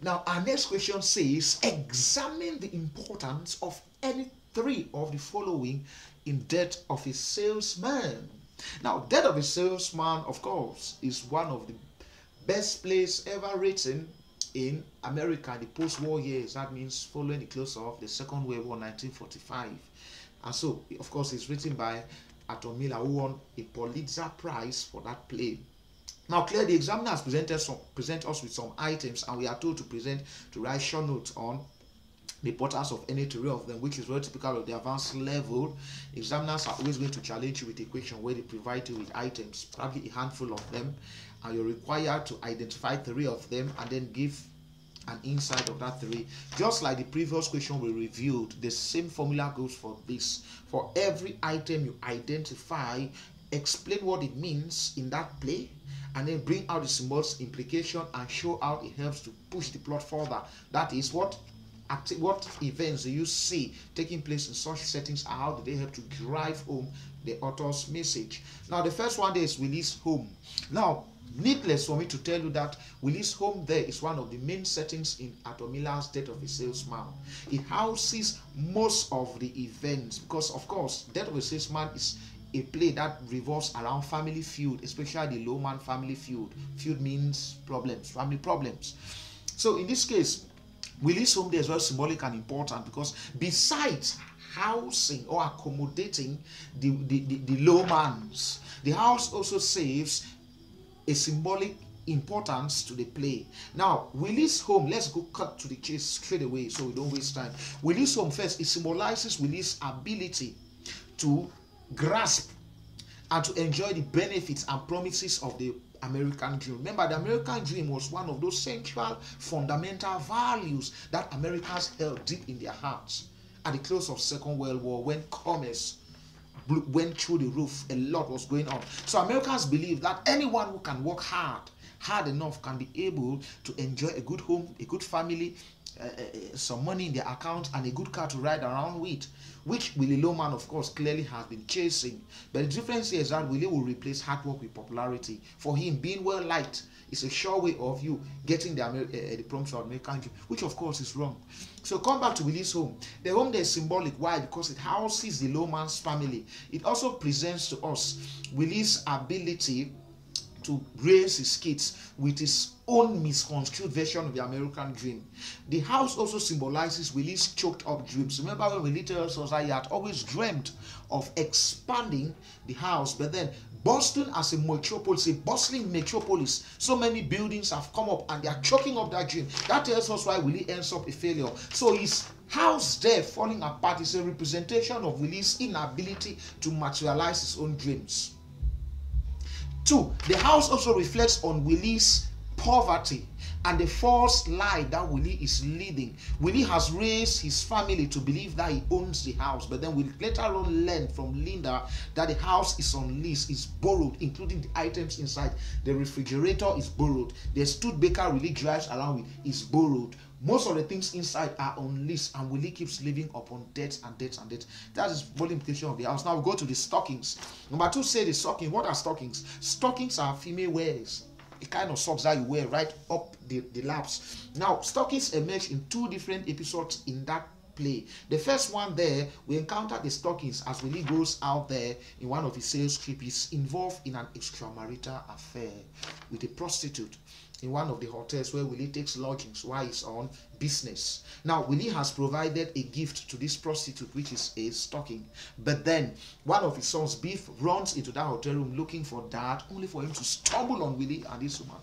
Now, our next question says, examine the importance of any three of the following in Death of a Salesman. Now, Death of a Salesman, of course, is one of the best plays ever written in America in the post-war years. That means following the close of the Second World War, 1945. And so, of course, it's written by Arthur Miller, who won a Pulitzer Prize for that play. Now, clearly, the examiner has present us with some items, and we are told to write short notes on the importance of any three of them, which is very typical of the advanced level. Examiners are always going to challenge you with a question where they provide you with items, probably a handful of them, and you're required to identify three of them and then give an insight of that three. Just like the previous question we reviewed, the same formula goes for this. For every item you identify, explain what it means in that play, and then bring out the symbols implication and show how it helps to push the plot further. That is, what events do you see taking place in such settings, and how do they help to drive home the author's message. Now, the first one there is Willy's home. Now, needless for me to tell you that Willy's home there is one of the main settings in Arthur Miller's Death of a Salesman. It houses most of the events because, of course, Death of a Salesman is a play that revolves around family feud, especially the Lowman family feud. Feud means problems, family problems. So in this case, Willy's home there is very symbolic and important because besides housing or accommodating the Lowmans, the house also saves a symbolic importance to the play. Now, Willy's home, let's go cut to the chase straight away so we don't waste time. Willy's home first, it symbolizes Willy's ability to grasp and to enjoy the benefits and promises of the American dream. Remember, the American dream was one of those central fundamental values that Americans held deep in their hearts at the close of Second World War, when commerce went through the roof. A lot was going on. So Americans believe that anyone who can work hard enough, can be able to enjoy a good home, a good family, some money in their account, and a good car to ride around with, which Willy Lowman, of course, clearly has been chasing. But the difference here is that Willy will replace hard work with popularity. For him, being well liked is a sure way of you getting the promise of American dream, which of course is wrong. So come back to Willy's home. The home there is symbolic. Why? Because it houses the Lowman's family. It also presents to us Willy's ability to raise his kids with his own misconstrued version of the American dream. The house also symbolizes Willy's choked up dreams. Remember when Willy tells us that he had always dreamt of expanding the house, but then Boston as a metropolis, a bustling metropolis, so many buildings have come up and they are choking up that dream. That tells us why Willy ends up a failure. So his house there falling apart is a representation of Willy's inability to materialize his own dreams. 2, the house also reflects on Willy's poverty and the false lie that Willy is leading. Willy has raised his family to believe that he owns the house, but then we later on learn from Linda that the house is on lease, is borrowed, including the items inside. The refrigerator is borrowed. The Studebaker Willy drives around with is borrowed. Most of the things inside are on lease, and Willy keeps living upon debts and debts and debts. That is the implication of the house. Now we go to the stockings. Number 2, say the stocking. What are stockings? Stockings are female wears. The kind of socks that you wear right up the laps. Now, stockings emerge in 2 different episodes in that play. The first one there, we encounter the stockings as Willy goes out there in one of his sales trips. He's involved in an extramarital affair with a prostitute in one of the hotels where Willy takes lodgings while he's on business. Now, Willy has provided a gift to this prostitute, which is a stocking. But then, one of his sons, Beef, runs into that hotel room looking for that, only for him to stumble on Willy and this woman.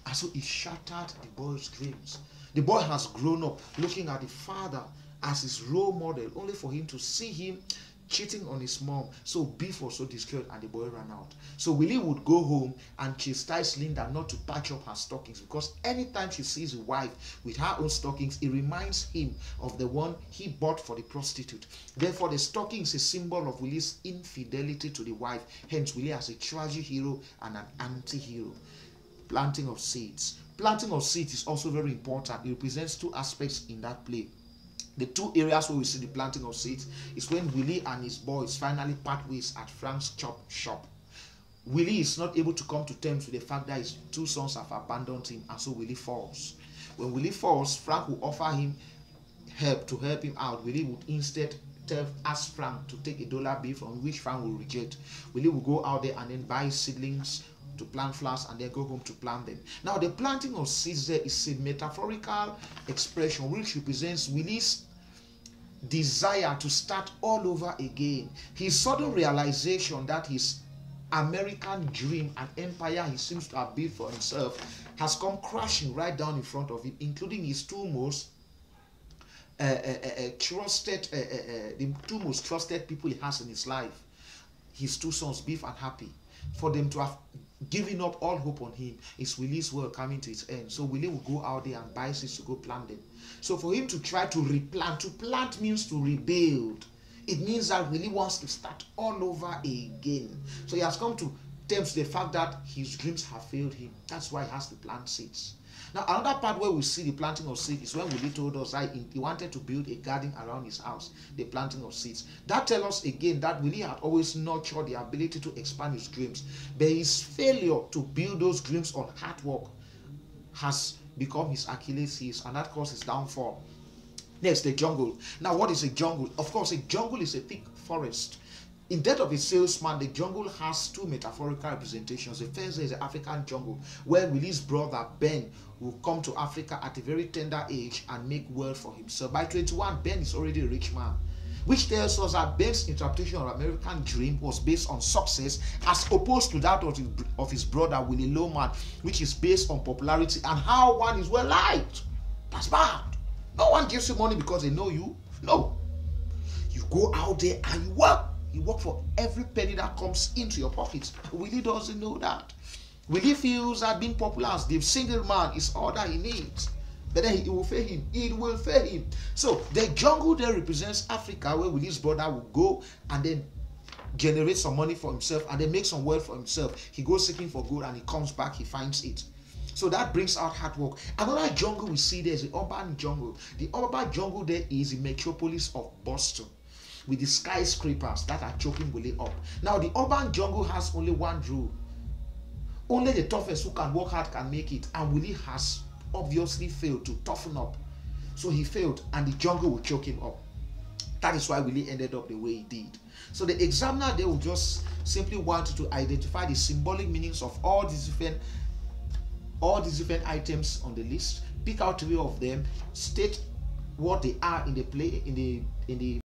And so it shattered the boy's dreams. The boy has grown up looking at the father as his role model, only for him to see him cheating on his mom. So Beef was so distraught and the boy ran out. So Willy would go home and chastise Linda not to patch up her stockings, because anytime she sees his wife with her own stockings, it reminds him of the one he bought for the prostitute. Therefore, the stocking is a symbol of Willy's infidelity to the wife. Hence, Willy as a tragic hero and an anti-hero. Planting of seeds. Planting of seeds is also very important. It represents 2 aspects in that play. The 2 areas where we see the planting of seeds is when Willy and his boys finally part ways at Frank's chop shop. Willy is not able to come to terms with the fact that his 2 sons have abandoned him, and so Willy falls. When Willy falls, Frank will offer him help to help him out. Willy would instead ask Frank to take $1 bill, from which Frank will reject. Willy will go out there and then buy seedlings to plant flowers and then go home to plant them. Now, the planting of seeds there is a metaphorical expression which represents Willy's desire to start all over again. His sudden realization that his American dream and empire he seems to have built for himself has come crashing right down in front of him, including his two most trusted people he has in his life, his two sons, Beef and Happy. For them to have given up all hope on him is Willy's world coming to its end. So Willy will go out there and buy seeds to go plant them. So for him to try to replant, to plant means to rebuild. It means that Willy wants to start all over again. So he has come to terms with the fact that his dreams have failed him. That's why he has to plant seeds. Now, another part where we see the planting of seeds is when Willy told us that he wanted to build a garden around his house, the planting of seeds. That tells us again that Willy had always nurtured the ability to expand his dreams, but his failure to build those dreams on hard work has become his Achilles heel, and that caused his downfall. Next, the jungle. Now, what is a jungle? Of course, a jungle is a thick forest. In Death of a Salesman, the jungle has two metaphorical representations. The first is the African jungle, where Willy's brother Ben will come to Africa at a very tender age and make wealth for himself. By 21, Ben is already a rich man, which tells us that Ben's interpretation of American dream was based on success as opposed to that of his brother Willy Lowman, which is based on popularity and how one is well liked. That's bad. No one gives you money because they know you. No. You go out there and you work. You work for every penny that comes into your pockets. Willy doesn't know that. Willy feels that being popular as the single man is all that he needs. But then it will fail him. It will fail him. So the jungle there represents Africa, where Willy's brother will go and then generate some money for himself and then make some wealth for himself. He goes seeking for good and he comes back, he finds it. So that brings out hard work. Another jungle we see there is the urban jungle. The urban jungle there is the metropolis of Boston, with the skyscrapers that are choking Willy up. Now, the urban jungle has only one rule. Only the toughest who can work hard can make it. And Willy has obviously failed to toughen up. So he failed and the jungle will choke him up. That is why Willy ended up the way he did. So the examiner there will just simply want to identify the symbolic meanings of all these different items on the list, pick out 3 of them, state what they are in the